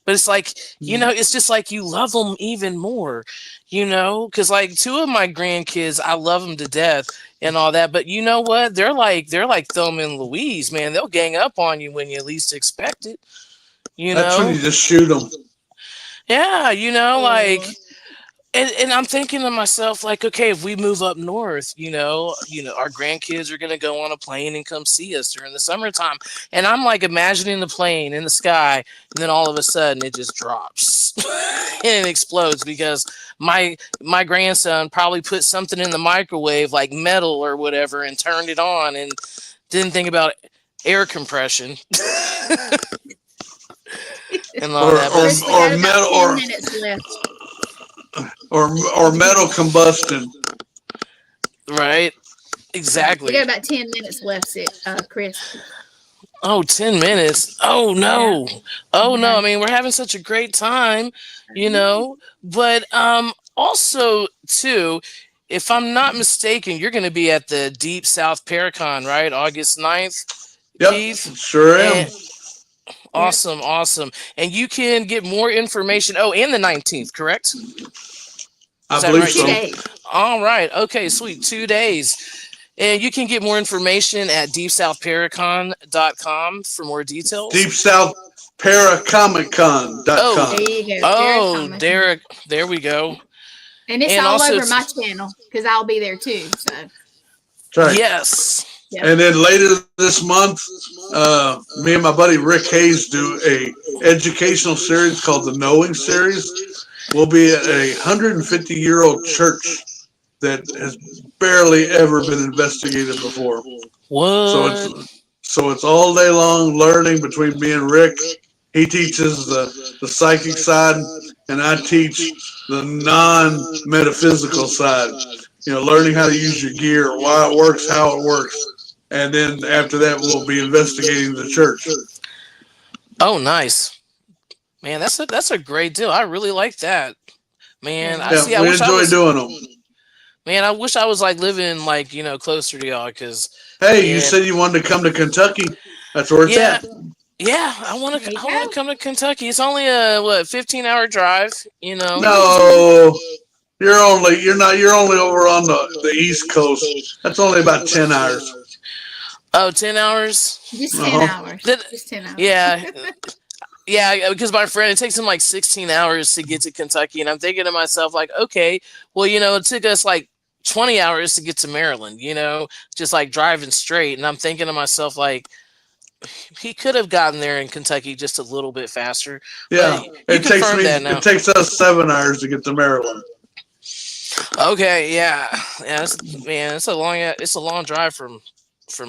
but it's like, it's just like you love them even more, because like 2 of my grandkids, I love them to death and all that. But you know what? They're like Thelma and Louise, man. They'll gang up on you when you least expect it, you That's when know? you just shoot them. Yeah, like, Or and I'm thinking to myself, like, okay, if we move up north, our grandkids are gonna go on a plane and come see us during the summertime, and I'm like imagining the plane in the sky, and then all of a sudden it just drops and it explodes because my grandson probably put something in the microwave, like metal or whatever, and turned it on and didn't think about air compression. and all or that. But Chris, we got about metal 10 minutes left. or metal combustion. right, We got exactly. about 10 minutes left, Chris. Oh, 10 minutes. Oh Yeah. no. Oh no. Yeah. I mean, we're having such a great time, you know. But also too, if I'm not mistaken, you're gonna be at the Deep South Paracon, right? August 9th, Yep, Keith. sure am. And Yep. awesome, awesome. And you can get more information. Oh, and the 19th, correct? I Is that believe right 2 so. too? days. All right. Okay, sweet. 2 days. And you can get more information at deepsouthparacon.com for more details. Deep South Oh, There Paracomicon.com. you go. Derek oh, Thomas. Derek, there we go. And it's And all also, over my channel because I'll be there too. So, Right. yes. yep. And then later this month, me and my buddy Rick Hayes do a educational series called the Knowing Series. We'll be at a 150-year-old church that has barely ever been investigated before. So What? it's all day long learning between me and Rick. He teaches the psychic side, and I teach the non-metaphysical side. You know, learning how to use your gear, why it works, how it works, and then after that, we'll be investigating the church. Oh, nice. Man, that's a great deal. I really like that. Man, I see. Yeah, I we wish I enjoy was. doing them. Man, I wish I was like living like closer to y'all, because Hey, you yeah, said you wanted to come to Kentucky. That's where it's yeah, at. yeah. I want There you to. I want go. to come to Kentucky. It's only a 15-hour drive. You know. No, you're only over on the East Coast. That's only about 10 hours. Oh, 10 hours. Just Uh 10 huh. hours. Did, Just 10 hours. yeah, yeah. Because my friend, it takes him like 16 hours to get to Kentucky, and I'm thinking to myself like, okay, well, it took us like 20 hours to get to Maryland. Just like driving straight, and I'm thinking to myself like, he could have gotten there in Kentucky just a little bit faster. Yeah, But you confirmed that now. it takes us 7 hours to get to Maryland. Okay, yeah, yeah. Man, it's a long drive from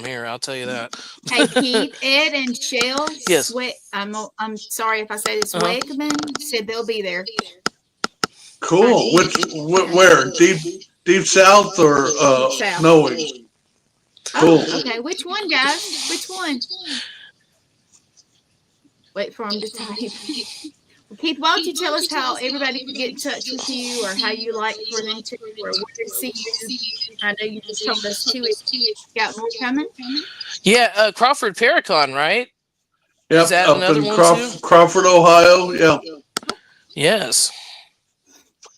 here. I'll tell you that. Hey, Keith, Ed, and Shell Yes. I'm sorry if I say this. Uh-huh. Wegman said they'll be there. Cool. Where? Deep South or South. Knowing? Cool. Oh, okay. Which one, guys? Which one? Wait for him to type. Well, Keith, why don't you tell us how everybody can get in touch with you, or how you like for them to, or where to see you? I know you just told us too. Got more coming? Yeah, Crawford Paracon, right? Yep, Is that up another in one too? Crawford, Ohio. Yeah. Yes.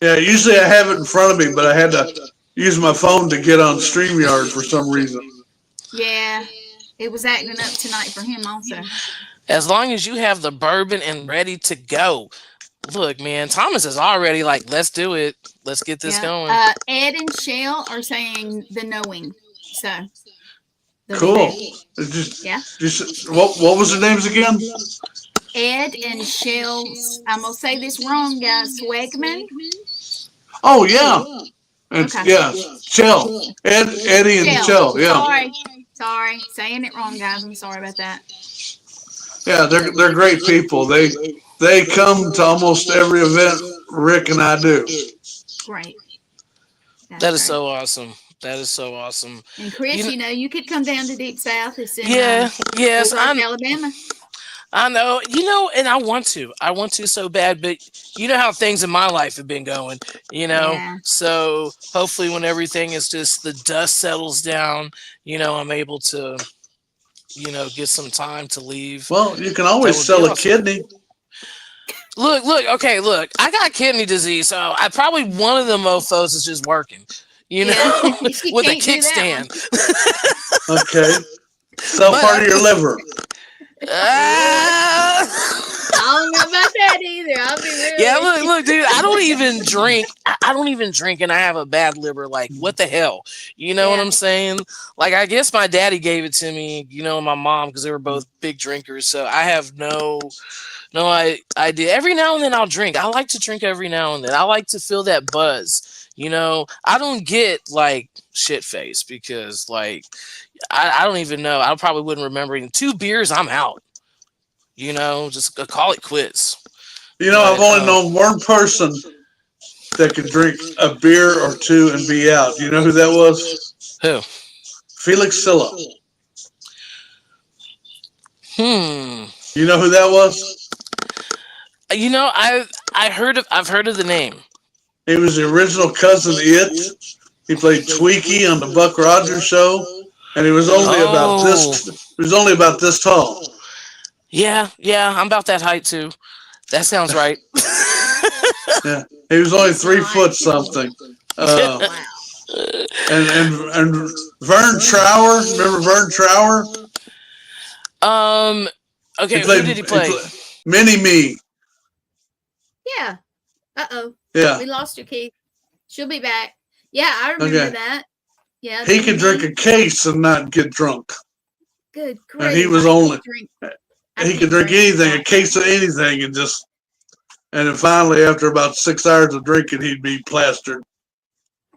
Yeah, usually I have it in front of me, but I had to use my phone to get on StreamYard for some reason. Yeah, it was acting up tonight for him also. As long as you have the bourbon and ready to go. Look, man, Thomas is already like, let's do it. Let's get this going. Ed and Shell are saying the knowing. So Cool. Yeah. What was their names again? Ed and Shell. I'm gonna say this wrong, guys. Swegman. Oh yeah. Okay. Yeah. Shell. Eddie and Shell. Yeah. Sorry, saying it wrong, guys. I'm sorry about that. Yeah, they're great people. They come to almost every event Rick and I do. Great. That is so awesome. That is so awesome. And Chris, you could come down to Deep South. It's in yes, Alabama. I know, and I want to so bad, but you know how things in my life have been going, Yeah. So hopefully when everything is just the dust settles down, I'm able to, get some time to leave. Well, you can always sell a kidney. Look, okay, I got kidney disease, so I probably one of the mofos is just working, with a kickstand. Okay. Sell part of your liver. I don't know about that either. I'll be real. Yeah, look, dude. I don't even drink. I don't even drink, and I have a bad liver. Like, what the hell? You know what I'm saying? Like, I guess my daddy gave it to me. And my mom, because they were both big drinkers. So I have no idea. Every now and then I'll drink. I like to drink every now and then. I like to feel that buzz. I don't get like shit faced because like I don't even know. I probably wouldn't remember. In 2 beers, I'm out. just call it quits. I've But only known one person that could drink a beer or two and be out. You know who that was? who? Felix Silla. Hmm. You know who that was? I've heard of the name. He was the original cousin It. He played Tweaky on the Buck Rogers show, and he was only about Oh, this. He was only about this tall. yeah. I'm about that height too. That sounds right. Yeah, he was only He's 3 foot not. something. Wow. And Vern Trower, remember Vern Trower? um. He Okay, who played did he play? Mini Me. Yeah. Uh-oh. Yeah. We lost her, Keith. She'll be back. Yeah, I remember that. Yeah. He could drink a case and not get drunk. Good grief. And he was only I he can't could drink anything, a alcohol. case of anything, and then finally after about 6 hours of drinking, he'd be plastered.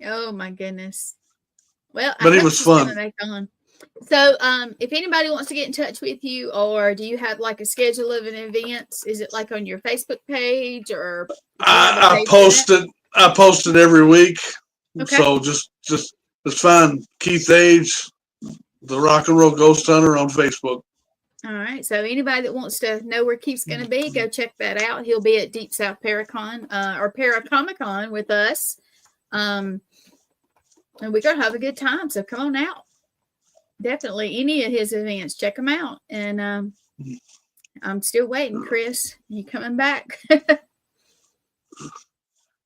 Oh my goodness. Well, But I he hope was she's fun. coming back on. So, if anybody wants to get in touch with you, or do you have like a schedule of an events? Is it like on your Facebook page, or do you have a I page for that? post it every week. Okay. So just find Keith Age, the Rock and Roll Ghost Hunter on Facebook. All right. So anybody that wants to know where Keith's going to be, go check that out. He'll be at Deep South Paracon or Paracomic-Con with us. And we're going to have a good time. So come on out. Definitely any of his events, check them out. And I'm still waiting, Chris. You coming back?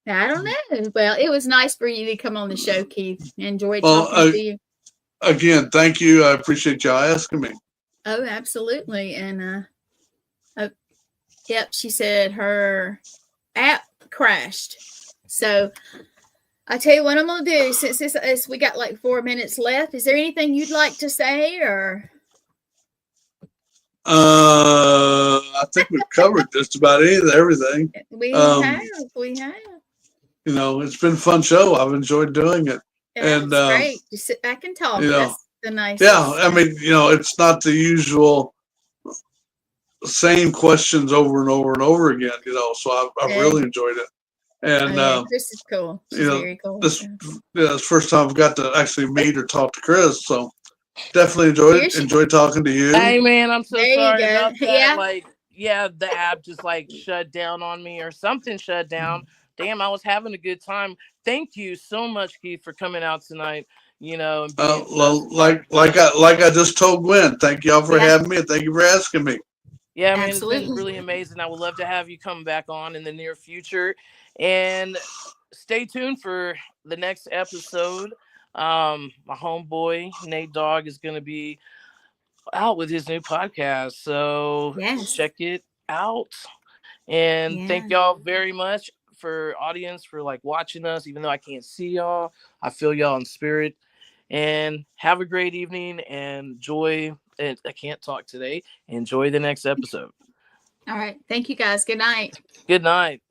I don't know. Well, it was nice for you to come on the show, Keith. Enjoyed talking to you. Again, thank you. I appreciate y'all asking me. Oh, absolutely. And yep, she said her app crashed. So I tell you what I'm gonna do, since we got like 4 minutes left. Is there anything you'd like to say, or? I think we've covered just about everything. We have. It's been a fun show. I've enjoyed doing it. That's And great. Just sit back and talk. That's the nice. Yeah, I mean, it's not the usual same questions over and over and over again. So I've really enjoyed it. And Chris is cool. She's very cool. This is the first time I've got to actually meet or talk to Chris. So definitely enjoyed it. Enjoyed talking to you. Hey man, I'm so sorry about that. Yeah. The app just shut down on me or something shut down. Damn, I was having a good time. Thank you so much, Keith, for coming out tonight. And like I just told Gwen, thank y'all for having me, and thank you for asking me. Yeah, man, it's been really amazing. I would love to have you come back on in the near future, and stay tuned for the next episode. My homeboy Nate Dogg is going to be out with his new podcast, so check it out. And thank y'all very much for audience for watching us, even though I can't see y'all. I feel y'all in spirit. And have a great evening and enjoy. And I can't talk today. Enjoy the next episode. All right. Thank you guys. Good night. Good night.